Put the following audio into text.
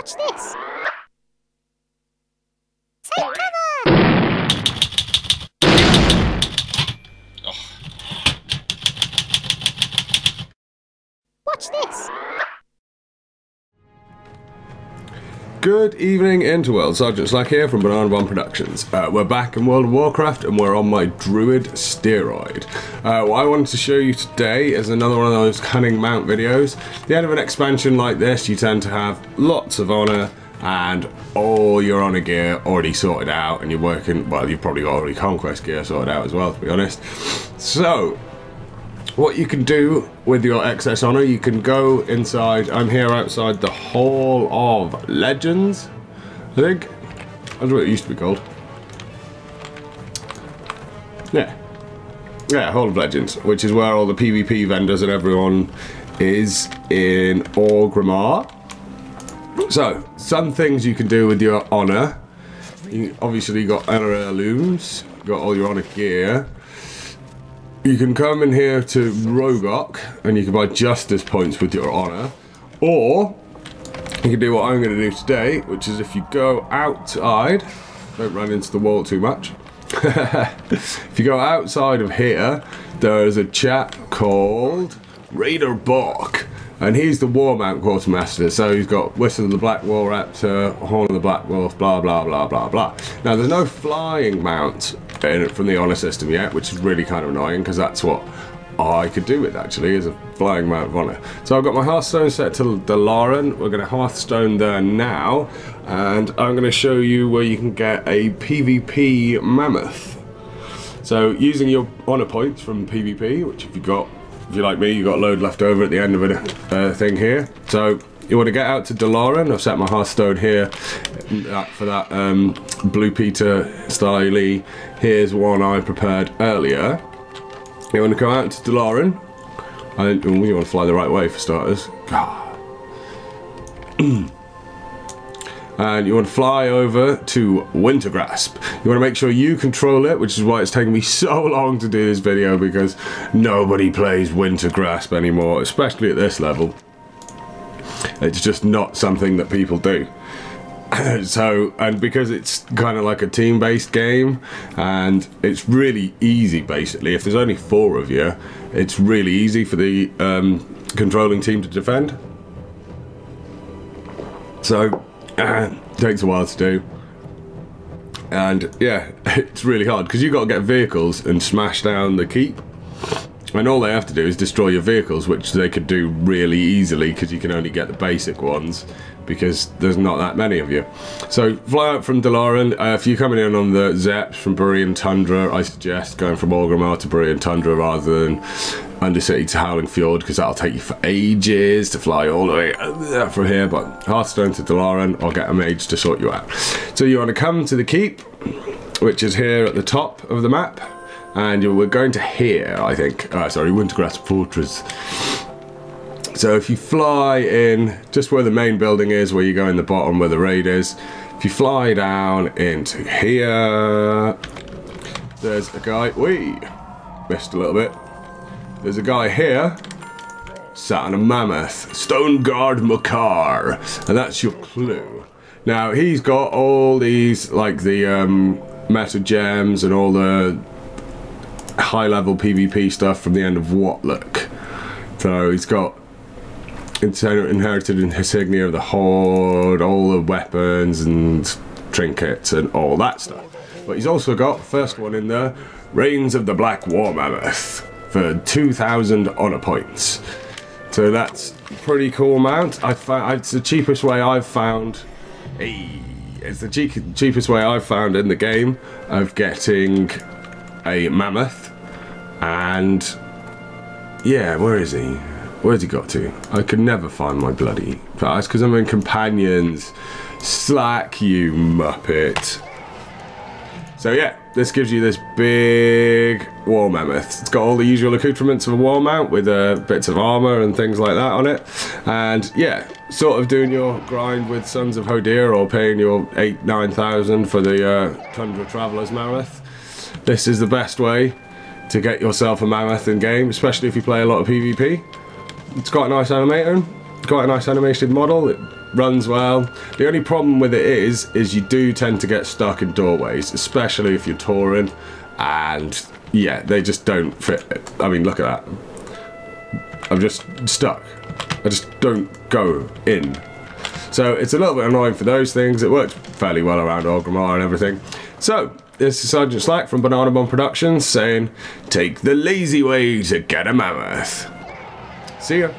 Watch this! Take cover! Oh. Watch this! Good evening, Interworld. Sergeant Slack here from Banana Bomb Productions. We're back in World of Warcraft and we're on my Druid steroid. What I wanted to show you today is another one of those cunning mount videos. At the end of an expansion like this, you tend to have lots of honor and all your honor gear already sorted out, and you're working, well, you've probably got already conquest gear sorted out as well, to be honest. So what you can do with your excess honor, you can go inside. I'm here outside the Hall of Legends, I think. That's what it used to be called. Yeah, Hall of Legends, which is where all the PvP vendors and everyone is in Orgrimmar. So, some things you can do with your honor. You obviously got honor heirlooms, got all your honor gear. You can come in here to Rogok and you can buy justice points with your honor, or you can do what I'm going to do today, which is if you go outside, don't run into the wall too much. If you go outside of here, there's a chap called Raider Bork, and he's the War Mount Quartermaster. So he's got Whistle of the Black Wall Raptor, Horn of the Black Wolf, blah blah blah blah blah. Now there's no flying mount from the honor system yet, which is really kind of annoying because that's what I could do with actually, is a flying mount of honor. So I've got my Hearthstone set to Dalaran. We're going to Hearthstone there now, and I'm going to show you where you can get a PvP Mammoth. So using your honor points from PvP, which if you like me, you got a load left over at the end of a thing here. So you want to get out to Dalaran. I've set my Hearthstone here for that Blue Peter styley. Here's one I prepared earlier. You want to come out to Dalaran. You want to fly the right way for starters. And you want to fly over to Wintergrasp. You want to make sure you control it, which is why it's taken me so long to do this video, because nobody plays Wintergrasp anymore, especially at this level. It's just not something that people do. So, and because it's kind of like a team-based game, and it's really easy basically. If there's only 4 of you, it's really easy for the controlling team to defend. So, takes a while to do. And yeah, it's really hard because you've got to get vehicles and smash down the keep. And all they have to do is destroy your vehicles, which they could do really easily because you can only get the basic ones because there's not that many of you. So fly out from Dalaran. If you're coming in on the Zeps from Borean Tundra, I suggest going from Orgrimmar to Borean Tundra rather than Undercity to Howling Fjord, because that'll take you for ages to fly all the way from here. But Hearthstone to Dalaran, I'll get a mage to sort you out. So you want to come to the keep, which is here at the top of the map. And we're going to here, I think. Sorry, Wintergrasp Fortress. So if you fly in, just where the main building is, where you go in the bottom where the raid is, if you fly down into here, there's a guy. Whee! Missed a little bit. There's a guy here, sat on a Mammoth, Stone Guard Makar, and that's your clue. Now he's got all these, like the meta gems and all the high-level PvP stuff from the end of WOTLK. So he's got inherited insignia of the Horde, all the weapons and trinkets and all that stuff. But he's also got, first one in there, Reigns of the Black War Mammoth for 2,000 honor points. So that's a pretty cool mount. It's the cheapest way I've found. It's the cheapest way I've found in the game of getting a Mammoth. And yeah, where is he? Where's he got to? I could never find my bloody... That's because I'm in companions. Slack, you muppet. So yeah, this gives you this big war mammoth. It's got all the usual accoutrements of a war mount with bits of armor and things like that on it. And yeah, sort of doing your grind with Sons of Hodir, or paying your 8,000-9,000 for the Tundra Traveler's Mammoth. This is the best way to get yourself a mammoth in game, especially if you play a lot of PvP. It's got a nice animator, quite a nice animated model. It runs well. The only problem with it is you do tend to get stuck in doorways, especially if you're touring, and yeah, they just don't fit. I mean, look at that. I'm just stuck. I just don't go in. So it's a little bit annoying for those things. It works fairly well around Orgrimmar and everything. So this is Sergeant Slack from Banana Bomb Productions saying, take the lazy way to get a mammoth. See ya.